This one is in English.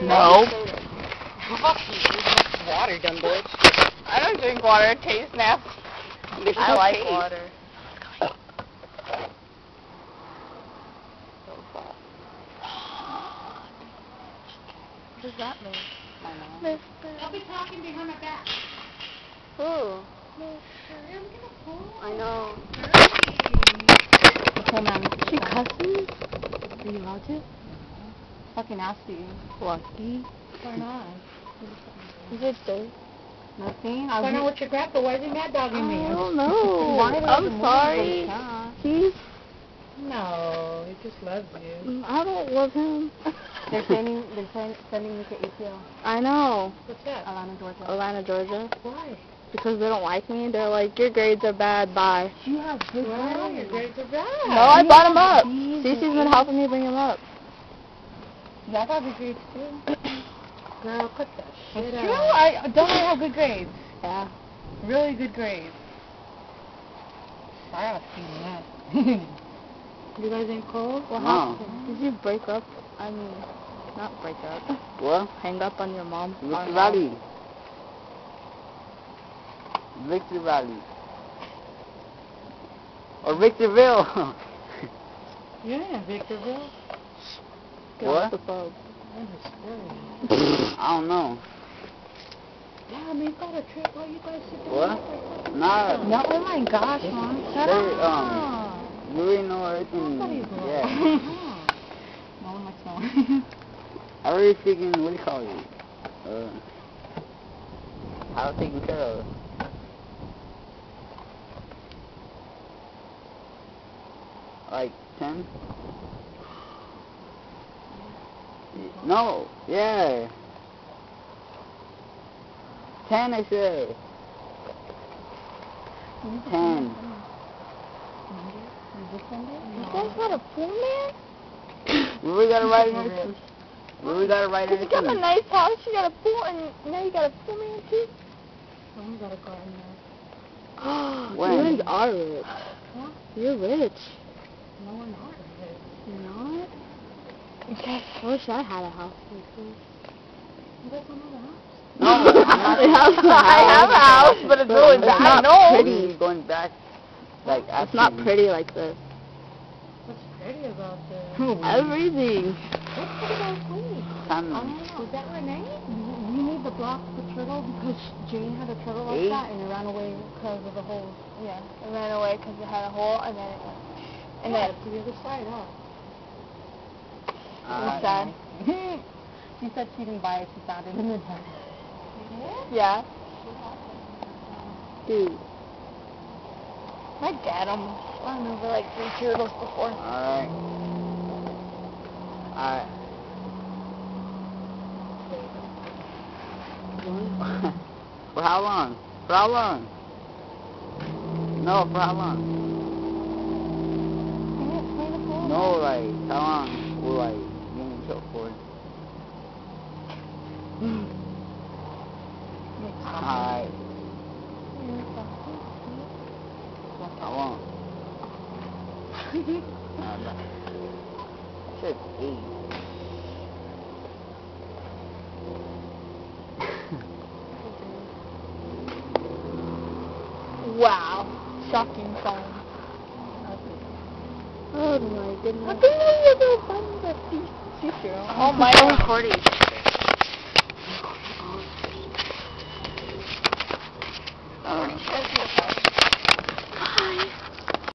No. Water, dumb bitch. I don't drink water. It tastes nasty. I like water. What does that mean? I know. Don't be talking behind my back. Who? I know. Hold on. She cusses? Are you allowed to? Fucking nasty. Lucky. Why not? Is it dirt? Nothing. Why not with your grandpa? Why is he mad dogging me? I don't know. Why does I'm the sorry. He's... No, he just loves you. I don't love him. They're sending me to ATL. I know. What's that? Atlanta, Georgia. Atlanta, Georgia. Why? Because they don't like me. They're like, your grades are bad, bye. You have good grades. Your grades are bad. No, I brought him up. Cece's been helping me bring him up. Yeah, I got good grades too. Girl, put that shit It's out. true. Don't I have good grades? Yeah. Really good grades. I gotta see that. You guys ain't cold? What No. happened? Did you break up? I mean, not break up. What? Hang up on your mom? Victor Valley. Victor Valley. Or Victorville. You're in Victorville? Get What? off the phone. I don't know. Yeah, we got a trip while you guys sit What? down. Nah. No, oh my gosh, Mom. Shut They, up. you already know everything. Somebody's wrong. Yeah. No one likes no. I already taken, what do you call it? I was taken care of. Like 10? No, yeah. 10 I said. 10. You guys got a pool, man? We gotta write it. We gotta write it. You got a nice house, you got a pool, and now you got a pool, man, too? Someone got a garden there. When? You guys are rich. Huh? You're rich. No, we're not. You're not? Okay. I wish I had a house like this. You guys don't have a house? No, I'm not. I have a house, but it's really It's bad. not pretty. Going back, like It's not pretty like this. What's pretty about this? Everything. What's pretty about food? Was that Renee? We need the block the turtle because Jane had a turtle like that and it ran away because of the hole. Yeah, it ran away because it had a hole, and then it went. And Yeah, then to the other side, huh? What's that? She said she didn't buy it, she found it in the tent. Yeah. Dude. My dad almost run over like 3 turtles before. Alright. Alright. For how long? For how long? No, for how long? No, like, how long will, like, you in jail for? Alright. How long? I said 8. Wow. Shocking phone. Oh my goodness. I think those are the ones that see through. Oh my. Recording.